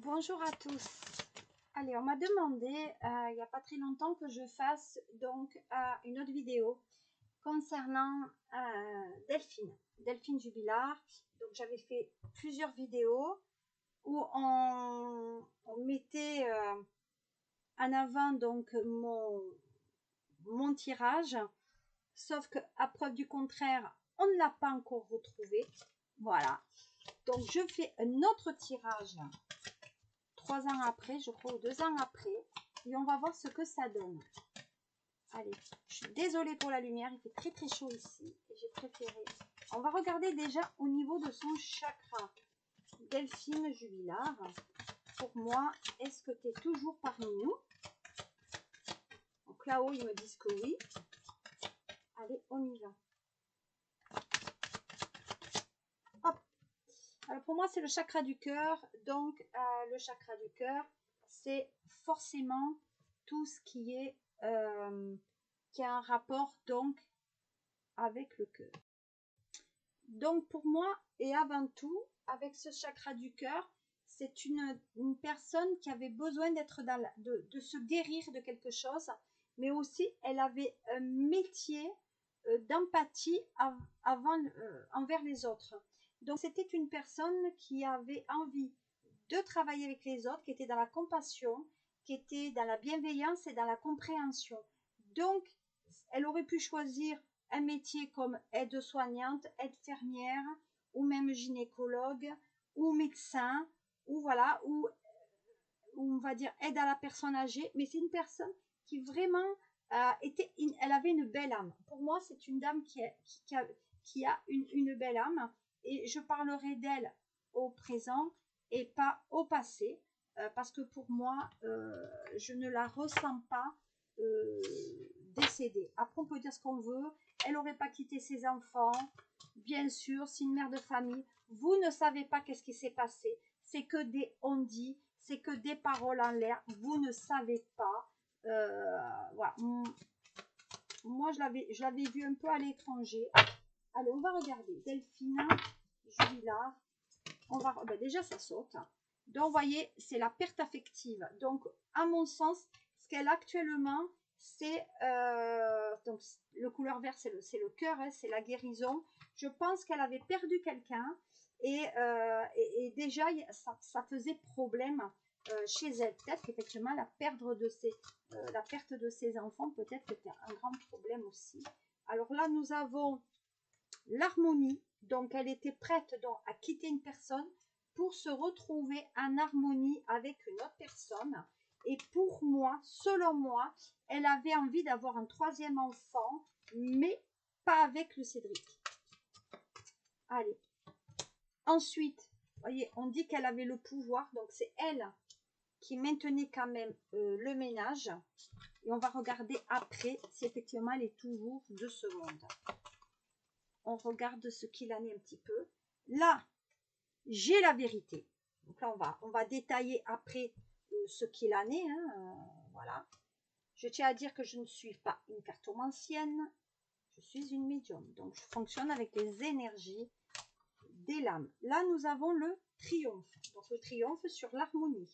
Bonjour à tous. Allez, on m'a demandé il n'y a pas très longtemps que je fasse donc une autre vidéo concernant Delphine Jubilard. Donc j'avais fait plusieurs vidéos où on mettait en avant donc mon tirage, sauf que à preuve du contraire, on ne l'a pas encore retrouvé. Voilà. Donc je fais un autre tirage 3 ans après, je crois, ou 2 ans après, et on va voir ce que ça donne. Allez, je suis désolée pour la lumière, il fait très très chaud ici, et j'ai préféré. On va regarder déjà au niveau de son chakra. Delphine Jubilard, pour moi, est-ce que tu es toujours parmi nous? Donc là-haut, ils me disent que oui. Allez, on y va. Hop. Alors pour moi, c'est le chakra du cœur. Donc, le chakra du cœur, c'est forcément tout ce qui est qui a un rapport donc avec le cœur. Donc pour moi, et avant tout, avec ce chakra du cœur, c'est une personne qui avait besoin d'être de se guérir de quelque chose, mais aussi elle avait un métier d'empathie envers les autres. Donc c'était une personne qui avait envie de travailler avec les autres, qui était dans la compassion, qui était dans la bienveillance et dans la compréhension. Donc elle aurait pu choisir un métier comme aide-soignante, aide-fermière, ou même gynécologue, ou médecin, ou voilà, ou on va dire aide à la personne âgée, mais c'est une personne qui vraiment elle avait une belle âme. Pour moi, c'est une dame qui a une belle âme, et je parlerai d'elle au présent et pas au passé, parce que pour moi, je ne la ressens pas décédée. Après, on peut dire ce qu'on veut, elle n'aurait pas quitté ses enfants, bien sûr, c'est une mère de famille. Vous ne savez pas qu'est-ce qui s'est passé, c'est que des on-dit, c'est que des paroles en l'air, vous ne savez pas. Voilà. Moi, je l'avais vu un peu à l'étranger. Allez, on va regarder. Delphine Jubilard. Déjà, ça saute. Donc, vous voyez, c'est la perte affective. Donc, à mon sens, ce qu'elle a actuellement, c'est donc le couleur vert, c'est le cœur, hein, c'est la guérison. Je pense qu'elle avait perdu quelqu'un et déjà, ça faisait problème chez elle. Peut-être qu'effectivement, la perte de ses enfants, peut-être que c'était un grand problème aussi. Alors là, nous avons l'harmonie. Donc, elle était prête donc, à quitter une personne pour se retrouver en harmonie avec une autre personne. Et pour moi, selon moi, elle avait envie d'avoir un troisième enfant, mais pas avec le Cédric. Allez. Ensuite, vous voyez, on dit qu'elle avait le pouvoir, donc c'est elle qui maintenait quand même le ménage. Et on va regarder après si effectivement elle est toujours de ce monde. On regarde ce qu'il en est un petit peu. Là, j'ai la vérité. Donc là, on va détailler après ce qu'il en est. Voilà. Je tiens à dire que je ne suis pas une cartomancienne. Je suis une médium. Donc, je fonctionne avec les énergies des lames. Là, nous avons le triomphe. Donc, le triomphe sur l'harmonie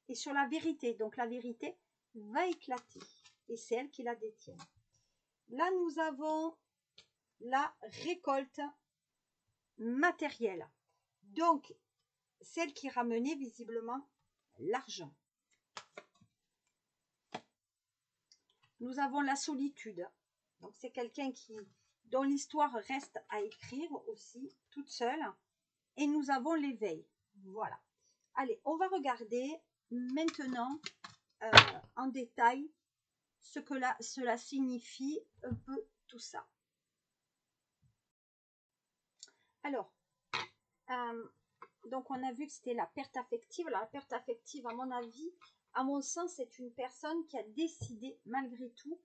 et sur la vérité. Donc, la vérité va éclater et c'est elle qui la détient. Là, nous avons la récolte matérielle. Donc, celle qui ramenait visiblement l'argent. Nous avons la solitude. Donc, c'est quelqu'un dont l'histoire reste à écrire aussi, toute seule. Et nous avons l'éveil. Voilà. Allez, on va regarder maintenant en détail ce que cela signifie un peu tout ça. Alors, donc on a vu que c'était la perte affective. La perte affective, à mon avis, à mon sens, c'est une personne qui a décidé malgré tout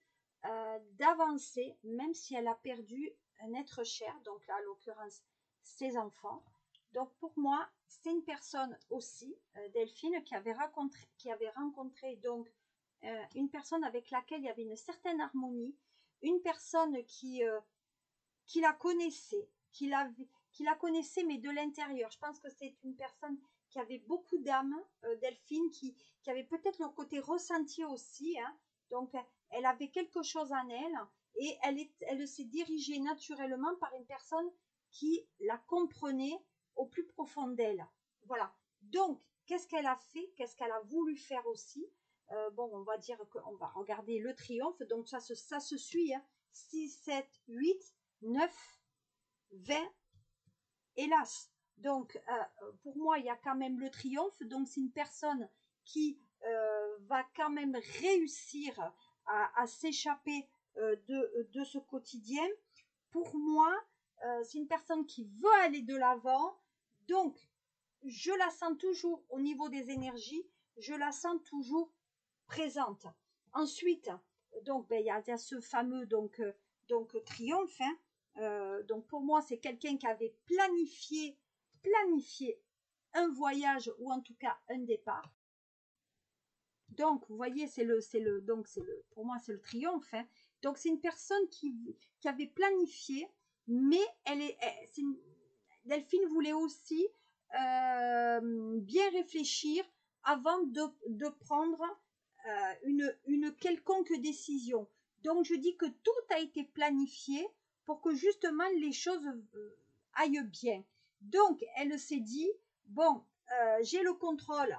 d'avancer, même si elle a perdu un être cher, donc là, en l'occurrence, ses enfants. Donc pour moi, c'est une personne aussi, Delphine, qui avait rencontré donc une personne avec laquelle il y avait une certaine harmonie, une personne qui la connaissait, qui qui la connaissait, mais de l'intérieur. Je pense que c'est une personne qui avait beaucoup d'âme, Delphine, qui avait peut-être le côté ressenti aussi, hein. Donc, elle avait quelque chose en elle, et elle s'est dirigée naturellement par une personne qui la comprenait au plus profond d'elle. Voilà. Donc, qu'est-ce qu'elle a fait? Qu'est-ce qu'elle a voulu faire aussi? Bon, on va dire qu'on va regarder le triomphe. Donc, ça se suit, hein. 6, 7, 8, 9, 20, hélas. Donc, pour moi, il y a quand même le triomphe. Donc, c'est une personne qui va quand même réussir à s'échapper de ce quotidien. Pour moi, c'est une personne qui veut aller de l'avant. Donc, je la sens toujours au niveau des énergies, je la sens toujours présente. Ensuite, donc, ben, y a ce fameux donc triomphe, hein. Donc pour moi, c'est quelqu'un qui avait planifié un voyage ou en tout cas un départ. Donc, vous voyez, pour moi, c'est le triomphe, hein. Donc, c'est une personne qui avait planifié, mais Delphine voulait aussi bien réfléchir avant de prendre une quelconque décision. Donc, je dis que tout a été planifié pour que justement les choses aillent bien. Donc, elle s'est dit, bon, j'ai le contrôle.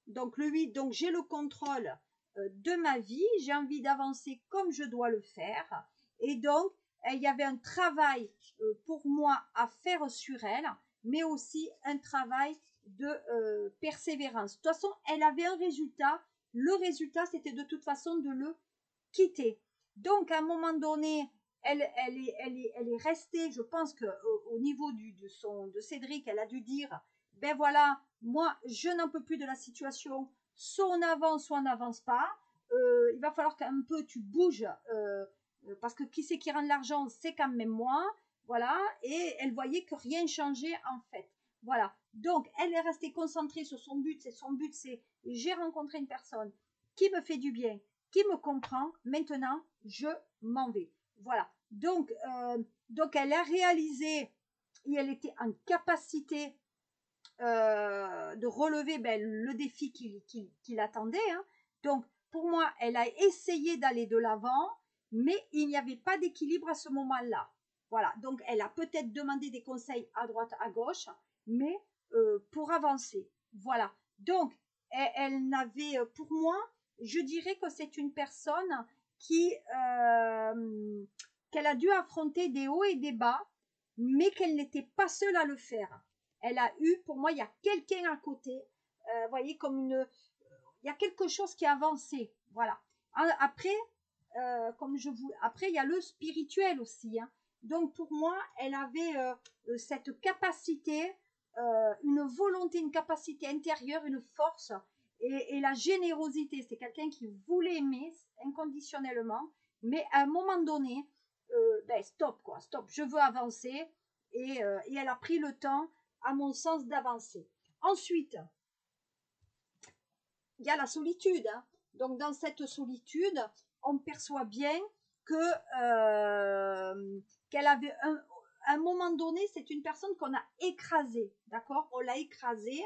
Donc, le 8, donc j'ai le contrôle de ma vie. J'ai envie d'avancer comme je dois le faire. Et donc, il y avait un travail pour moi à faire sur elle, mais aussi un travail de persévérance. De toute façon, elle avait un résultat. Le résultat, c'était de toute façon de le quitter. Donc, à un moment donné, elle est restée, je pense qu'au niveau de Cédric, elle a dû dire, ben voilà, moi, je n'en peux plus de la situation, soit on avance, soit on n'avance pas. Il va falloir qu'un peu tu bouges, parce que qui c'est qui rend l'argent, c'est quand même moi. Voilà, et elle voyait que rien ne changeait en fait. Voilà, donc elle est restée concentrée sur son but. Son but, c'est j'ai rencontré une personne qui me fait du bien, qui me comprend. Maintenant, je m'en vais. Voilà, donc elle a réalisé et elle était en capacité de relever le défi qui l'attendait, hein. Donc, pour moi, elle a essayé d'aller de l'avant, mais il n'y avait pas d'équilibre à ce moment-là. Voilà, donc elle a peut-être demandé des conseils à droite, à gauche, mais pour avancer. Voilà, donc elle n'avait, pour moi, je dirais que c'est une personne qu'elle a dû affronter des hauts et des bas, mais qu'elle n'était pas seule à le faire. Elle a eu, pour moi, il y a quelqu'un à côté, vous voyez, il y a quelque chose qui a avancé, voilà. Après, après, il y a le spirituel aussi, hein. Donc, pour moi, elle avait cette capacité, une volonté, une capacité intérieure, une force et la générosité. C'est quelqu'un qui voulait aimer inconditionnellement, mais à un moment donné, stop, quoi, stop, je veux avancer. Et elle a pris le temps, à mon sens, d'avancer. Ensuite, il y a la solitude, hein. Donc, dans cette solitude, on perçoit bien qu'elle avait un moment donné, c'est une personne qu'on a écrasée, d'accord? On l'a écrasée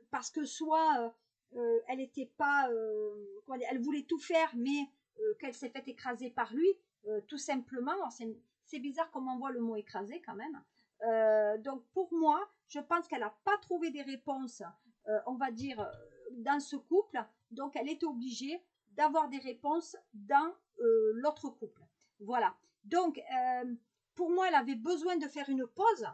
parce que soit elle était pas, elle voulait tout faire, mais qu'elle s'est fait écraser par lui, tout simplement. C'est bizarre comme on voit le mot écraser quand même. Donc pour moi, je pense qu'elle n'a pas trouvé des réponses, on va dire, dans ce couple. Donc elle était obligée d'avoir des réponses dans l'autre couple. Voilà. Donc pour moi, elle avait besoin de faire une pause.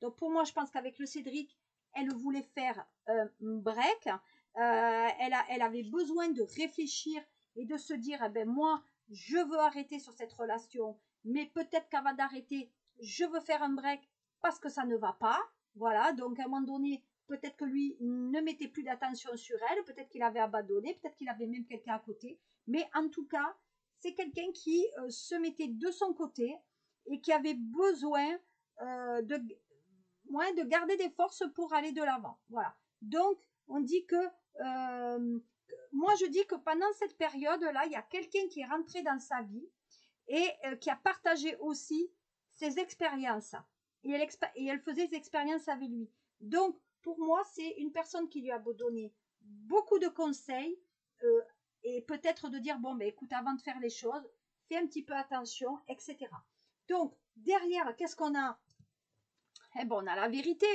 Donc pour moi, je pense qu'avec le Cédric, elle voulait faire un break. Elle avait besoin de réfléchir et de se dire, eh ben moi, je veux arrêter sur cette relation, mais peut-être qu'avant d'arrêter, je veux faire un break parce que ça ne va pas. Voilà, donc à un moment donné, peut-être que lui ne mettait plus d'attention sur elle, peut-être qu'il avait abandonné, peut-être qu'il avait même quelqu'un à côté. Mais en tout cas, c'est quelqu'un qui se mettait de son côté et qui avait besoin de garder des forces pour aller de l'avant. Voilà. Donc, on dit que moi, je dis que pendant cette période-là, il y a quelqu'un qui est rentré dans sa vie et qui a partagé aussi ses expériences. Et elle faisait des expériences avec lui. Donc, pour moi, c'est une personne qui lui a donné beaucoup de conseils et peut-être de dire, bon, ben, écoute, avant de faire les choses, fais un petit peu attention, etc. Donc, derrière, qu'est-ce qu'on a? Eh ben, on a la vérité.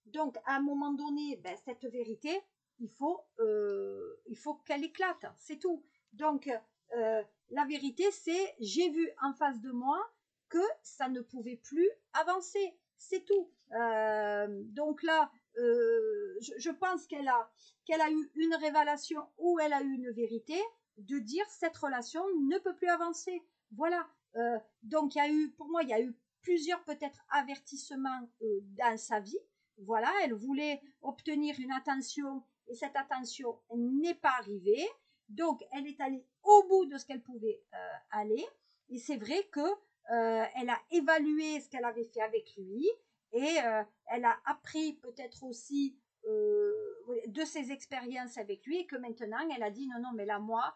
Donc, à un moment donné, ben, cette vérité, il faut qu'elle éclate, c'est tout. Donc, la vérité, c'est j'ai vu en face de moi que ça ne pouvait plus avancer, c'est tout. Donc là, je pense qu'elle a eu une révélation ou elle a eu une vérité de dire cette relation ne peut plus avancer. Voilà. Donc, pour moi, il y a eu plusieurs peut-être avertissements dans sa vie. Voilà, elle voulait obtenir une attention et cette attention n'est pas arrivée. Donc, elle est allée au bout de ce qu'elle pouvait aller. Et c'est vrai que elle a évalué ce qu'elle avait fait avec lui et elle a appris peut-être aussi de ses expériences avec lui et que maintenant elle a dit non, mais là, moi,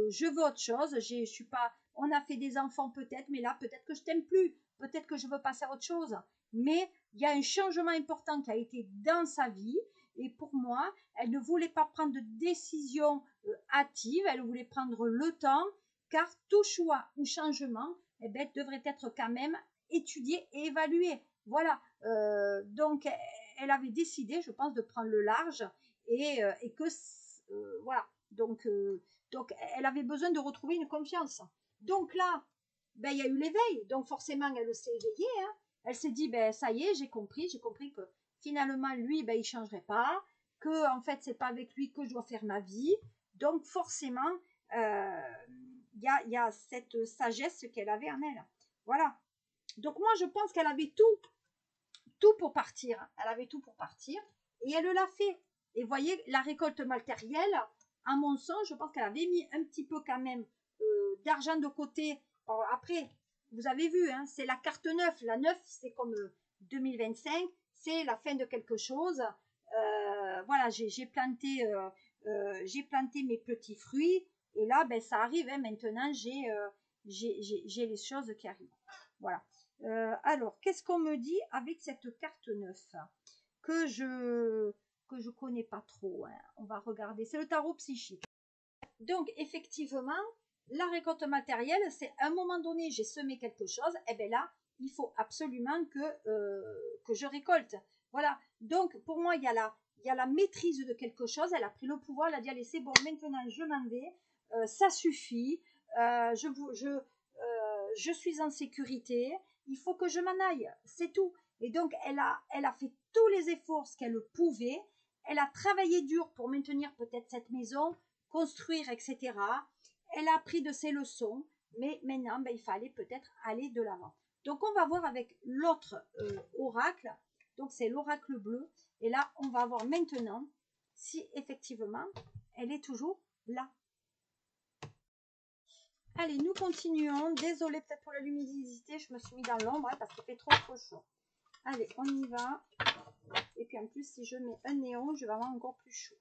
je veux autre chose. Je suis pas. On a fait des enfants peut-être, mais là, peut-être que je t'aime plus. Peut-être que je veux passer à autre chose. Mais il y a un changement important qui a été dans sa vie. Et pour moi, elle ne voulait pas prendre de décision hâtive. Elle voulait prendre le temps, car tout choix ou changement devrait être quand même étudié et évalué. Voilà. Donc, elle avait décidé, je pense, de prendre le large et que voilà. Donc, elle avait besoin de retrouver une confiance. Donc là, ben, il y a eu l'éveil. Donc, forcément, elle s'est éveillée. Hein. Elle s'est dit, ben, ça y est, j'ai compris que finalement, lui, ben, il ne changerait pas, que, en fait, c'est pas avec lui que je dois faire ma vie. Donc, forcément, il y a cette sagesse qu'elle avait en elle. Voilà. Donc, moi, je pense qu'elle avait tout pour partir. Elle avait tout pour partir et elle l'a fait. Et vous voyez, la récolte matérielle, à mon sens, je pense qu'elle avait mis un petit peu quand même d'argent de côté. Alors, après, vous avez vu, hein, c'est la carte 9. La 9, c'est comme 2025, c'est la fin de quelque chose. Voilà, j'ai planté mes petits fruits et là, ben, ça arrive. Hein, maintenant, j'ai les choses qui arrivent. Voilà. Alors, qu'est-ce qu'on me dit avec cette carte 9 que je connais pas trop, hein. On va regarder. C'est le tarot psychique. Donc, effectivement, la récolte matérielle, c'est à un moment donné, j'ai semé quelque chose, et bien là, il faut absolument que je récolte. Voilà. Donc, pour moi, il y a la maîtrise de quelque chose. Elle a pris le pouvoir, elle a dit, allez, c'est bon, maintenant, je m'en vais. Ça suffit. Je suis en sécurité. Il faut que je m'en aille. C'est tout. Et donc, elle a fait tous les efforts qu'elle pouvait. Elle a travaillé dur pour maintenir peut-être cette maison, construire, etc. Elle a appris de ses leçons, mais maintenant, ben, il fallait peut-être aller de l'avant. Donc, on va voir avec l'autre oracle. Donc, c'est l'oracle bleu. Et là, on va voir maintenant si effectivement, elle est toujours là. Allez, nous continuons. Désolée peut-être pour la luminosité, je me suis mis dans l'ombre hein, parce qu'il fait trop chaud. Allez, on y va. Et puis en plus, si je mets un néon, je vais avoir encore plus chaud.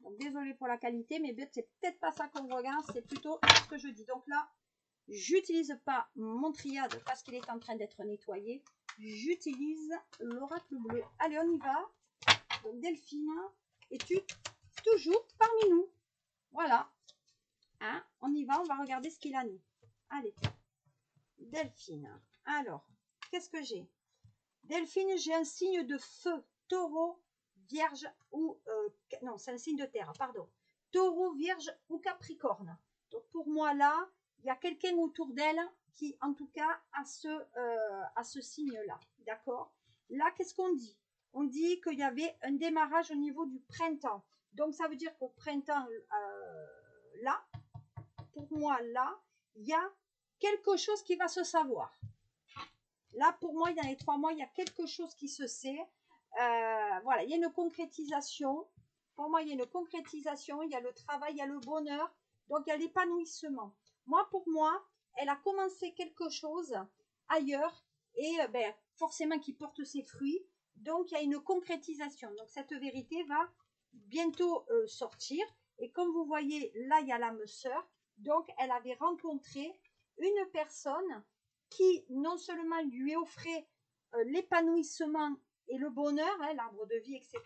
Donc, désolée pour la qualité, mais c'est peut-être pas ça qu'on regarde, c'est plutôt ce que je dis. Donc là, j'utilise pas mon triade parce qu'il est en train d'être nettoyé. J'utilise l'oracle bleu. Allez, on y va. Donc, Delphine, es-tu toujours parmi nous? Voilà. Hein, on y va, on va regarder ce qu'il a mis. Allez, Delphine. Alors, qu'est-ce que j'ai? Delphine, j'ai un signe de feu, taureau, vierge ou... non, c'est un signe de terre, pardon. Taureau, vierge ou capricorne. Donc pour moi là, il y a quelqu'un autour d'elle qui en tout cas a ce signe-là. D'accord? Là, qu'est-ce qu'on dit? On dit qu'il y avait un démarrage au niveau du printemps. Donc ça veut dire qu'au printemps, là, pour moi là, il y a quelque chose qui va se savoir. Là, pour moi, dans les 3 mois, il y a quelque chose qui se sait. Voilà, il y a une concrétisation. Pour moi, il y a une concrétisation. Il y a le travail, il y a le bonheur. Donc, il y a l'épanouissement. Moi, pour moi, elle a commencé quelque chose ailleurs et forcément qui porte ses fruits. Donc, il y a une concrétisation. Donc, cette vérité va bientôt sortir. Et comme vous voyez, là, il y a l'âme sœur. Donc, elle avait rencontré une personne qui non seulement lui offrait l'épanouissement et le bonheur, hein, l'arbre de vie, etc.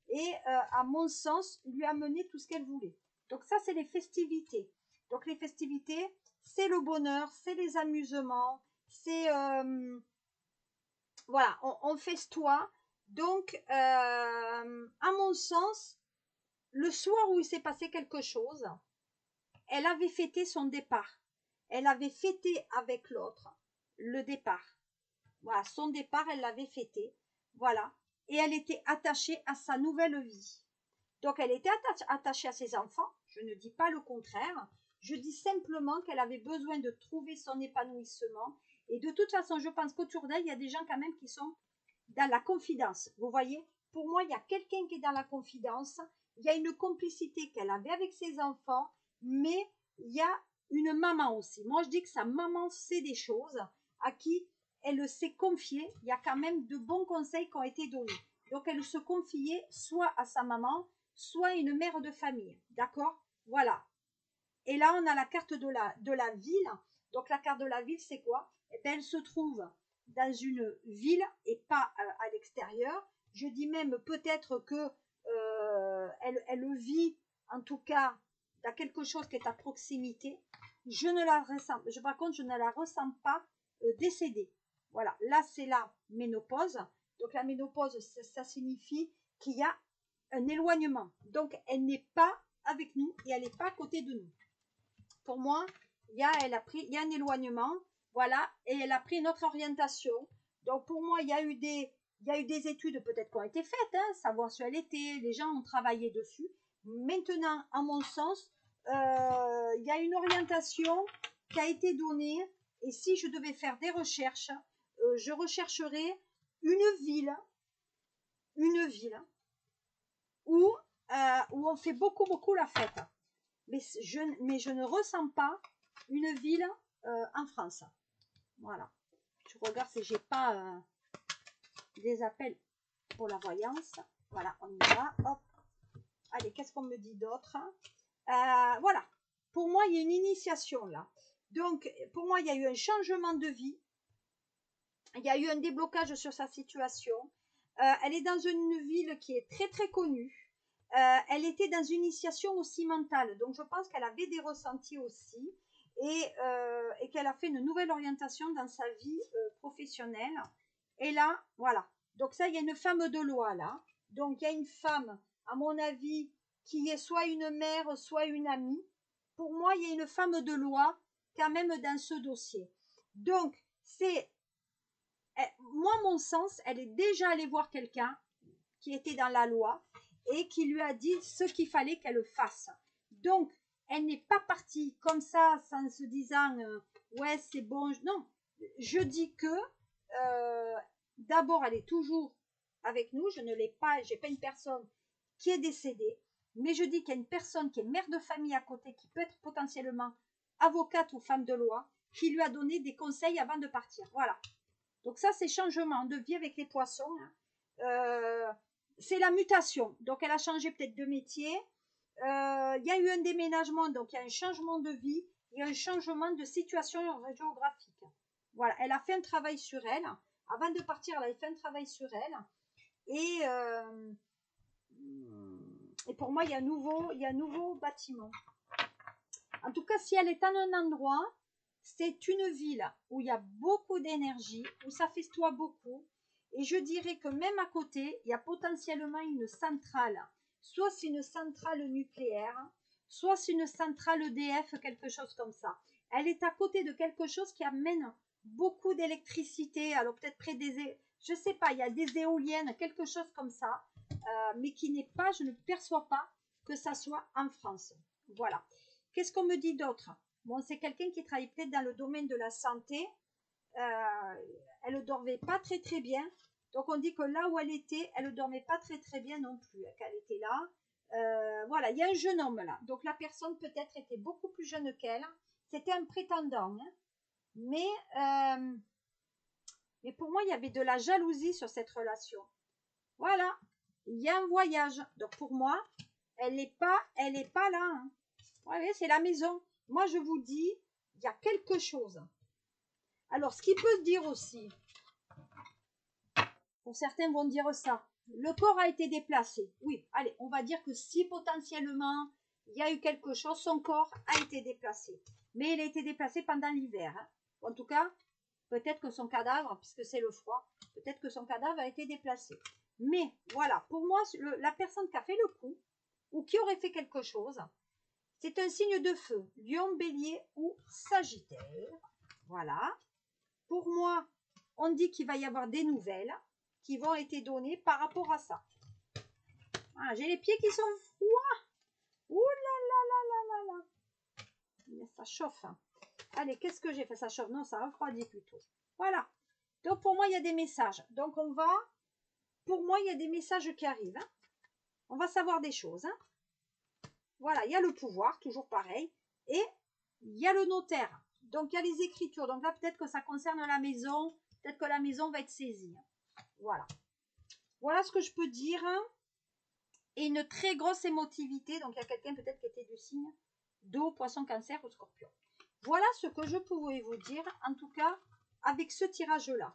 Et à mon sens, lui amener tout ce qu'elle voulait. Donc ça, c'est les festivités. Donc les festivités, c'est le bonheur, c'est les amusements, c'est voilà, on festoie. Donc, à mon sens, le soir où il s'est passé quelque chose, elle avait fêté son départ. Elle avait fêté avec l'autre le départ. Voilà, son départ, elle l'avait fêté. Voilà. Et elle était attachée à sa nouvelle vie. Donc, elle était attachée à ses enfants. Je ne dis pas le contraire. Je dis simplement qu'elle avait besoin de trouver son épanouissement. Et de toute façon, je pense qu'autour d'elle, il y a des gens quand même qui sont dans la confidence. Vous voyez, pour moi, il y a quelqu'un qui est dans la confidence. Il y a une complicité qu'elle avait avec ses enfants. Mais il y a une maman aussi. Moi, je dis que sa maman sait des choses à qui elle s'est confiée. Il y a quand même de bons conseils qui ont été donnés. Donc, elle se confiait soit à sa maman, soit une mère de famille. D'accord? Voilà. Et là, on a la carte de la ville. Donc, la carte de la ville, c'est quoi? Eh bien, elle se trouve dans une ville et pas à l'extérieur. Je dis même peut-être que elle vit, en tout cas, dans quelque chose qui est à proximité. Par contre, je ne la ressens pas décédée. Voilà. Là, c'est la ménopause. Donc, la ménopause, ça signifie qu'il y a un éloignement. Donc, elle n'est pas avec nous et elle n'est pas à côté de nous. Pour moi, il y a un éloignement, voilà, et elle a pris une autre orientation. Donc, pour moi, il y a eu des études peut-être qui ont été faites, hein, savoir si elle était, les gens ont travaillé dessus. Maintenant, à mon sens, il y a une orientation qui a été donnée, et si je devais faire des recherches, je rechercherais une ville où on fait beaucoup la fête. Mais je ne ressens pas une ville en France. Voilà. Je regarde si j'ai pas des appels pour la voyance. Voilà, on y va. Hop. Allez, qu'est-ce qu'on me dit d'autre? Voilà. Pour moi, il y a une initiation là. Donc, pour moi, il y a eu un changement de vie. Il y a eu un déblocage sur sa situation. Elle est dans une ville qui est très connue. Elle était dans une initiation aussi mentale. Donc, je pense qu'elle avait des ressentis aussi. Et qu'elle a fait une nouvelle orientation dans sa vie professionnelle. Et là, voilà. Donc ça, il y a une femme de loi là. Donc il y a une femme, à mon avis, qui est soit une mère, soit une amie. Pour moi, il y a une femme de loi quand même dans ce dossier. Donc, moi, mon sens, elle est déjà allée voir quelqu'un qui était dans la loi et qui lui a dit ce qu'il fallait qu'elle fasse. Donc, elle n'est pas partie comme ça, sans se disant ouais, c'est bon. Non, je dis que d'abord, elle est toujours avec nous. Je ne l'ai pas, j'ai pas une personne qui est décédée, mais je dis qu'il y a une personne qui est mère de famille à côté, qui peut être potentiellement avocate ou femme de loi, qui lui a donné des conseils avant de partir. Voilà. Donc ça, c'est changement de vie avec les poissons. Hein. C'est la mutation. Donc, elle a changé peut-être de métier. Il y a eu un déménagement, donc il y a un changement de vie, il y a un changement de situation géographique. Voilà, elle a fait un travail sur elle. Avant de partir, elle a fait un travail sur elle. Et pour moi, il y a un nouveau bâtiment. En tout cas, si elle est en un endroit, c'est une ville où il y a beaucoup d'énergie, où ça festoie beaucoup. Et je dirais que même à côté, il y a potentiellement une centrale. Soit c'est une centrale nucléaire, soit c'est une centrale EDF, quelque chose comme ça. Elle est à côté de quelque chose qui amène beaucoup d'électricité. Alors peut-être près je sais pas, il y a des éoliennes, quelque chose comme ça, mais qui n'est pas, je ne perçois pas que ça soit en France. Voilà. Qu'est-ce qu'on me dit d'autre? Bon, c'est quelqu'un qui travaille peut-être dans le domaine de la santé. Elle ne dormait pas très bien. Donc, on dit que là où elle était, elle ne dormait pas très bien non plus, qu'elle était là. Voilà, il y a un jeune homme là. Donc, la personne peut-être était beaucoup plus jeune qu'elle. C'était un prétendant. Hein. Mais pour moi, il y avait de la jalousie sur cette relation. Voilà, il y a un voyage. Donc, pour moi, elle n'est pas là. Hein. Ouais, c'est la maison. Moi, je vous dis, il y a quelque chose. Alors, ce qui peut se dire aussi, pour certains vont dire ça, le corps a été déplacé. Oui, allez, on va dire que si potentiellement il y a eu quelque chose, son corps a été déplacé. Mais il a été déplacé pendant l'hiver. Hein. En tout cas, peut-être que son cadavre, puisque c'est le froid, peut-être que son cadavre a été déplacé. Mais voilà, pour moi, la personne qui a fait le coup, ou qui aurait fait quelque chose, c'est un signe de feu, Lion, Bélier ou Sagittaire. Voilà. Pour moi, on dit qu'il va y avoir des nouvelles qui vont être données par rapport à ça. Ah, j'ai les pieds qui sont froids. Ouh là là là là là là. Ça chauffe. Hein. Allez, qu'est-ce que j'ai fait? Ça chauffe. Non, ça refroidit plutôt. Voilà. Donc, pour moi, il y a des messages. Donc, on va... Pour moi, il y a des messages qui arrivent. Hein. On va savoir des choses. Hein. Voilà, il y a le pouvoir, toujours pareil. Et il y a le notaire. Donc, il y a les écritures. Donc là, peut-être que ça concerne la maison. Peut-être que la maison va être saisie. Voilà. Voilà ce que je peux dire. Et une très grosse émotivité. Donc, il y a quelqu'un peut-être qui était du signe d'eau, poisson, cancer ou scorpion. Voilà ce que je pouvais vous dire, en tout cas, avec ce tirage-là.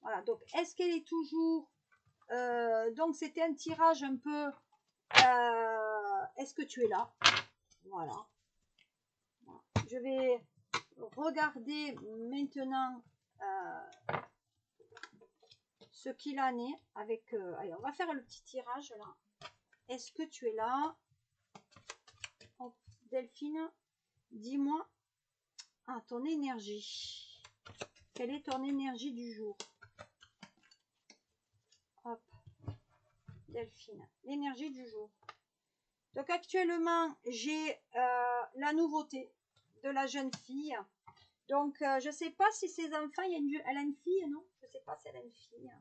Voilà, donc, est-ce qu'elle est toujours... donc, c'était un tirage un peu... est-ce que tu es là? Voilà. Je vais regarder maintenant ce qu'il en est avec... allez, on va faire le petit tirage, là. Est-ce que tu es là? Oh, Delphine, dis-moi ton énergie. Quelle est ton énergie du jour? Hop, Delphine, l'énergie du jour. Donc actuellement, j'ai la nouveauté de la jeune fille. Donc, je ne sais pas si ses enfants, elle a une fille, non? Je ne sais pas si elle a une fille.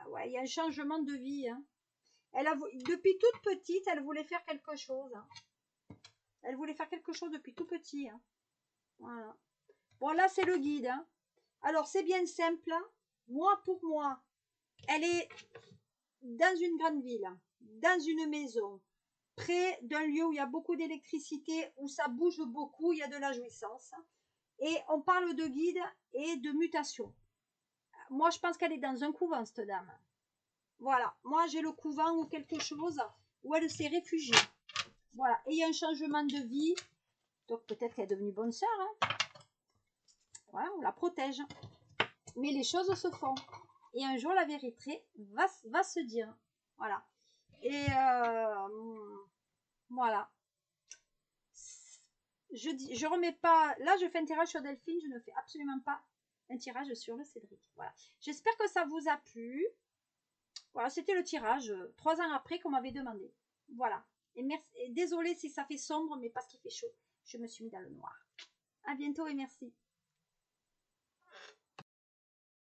Ouais, il y a un changement de vie. Hein. Depuis toute petite, elle voulait faire quelque chose. Hein. Elle voulait faire quelque chose depuis tout petit. Hein. Voilà. Bon, là, c'est le guide. Hein. Alors, c'est bien simple. Moi, pour moi, elle est dans une grande ville, dans une maison, près d'un lieu où il y a beaucoup d'électricité, où ça bouge beaucoup, il y a de la jouissance. Et on parle de guide et de mutation. Moi, je pense qu'elle est dans un couvent, cette dame. Voilà. Moi, j'ai le couvent ou quelque chose où elle s'est réfugiée. Voilà. Et il y a un changement de vie. Donc, peut-être qu'elle est devenue bonne sœur. Hein. Voilà, on la protège. Mais les choses se font. Et un jour, la vérité va se dire. Voilà. Et voilà. Je remets pas. Là, je fais un tirage sur Delphine. Je ne fais absolument pas un tirage sur le Cédric. Voilà. J'espère que ça vous a plu. Voilà, c'était le tirage 3 ans après qu'on m'avait demandé. Voilà. Et merci. Et désolée si ça fait sombre, mais parce qu'il fait chaud, je me suis mis dans le noir. À bientôt et merci.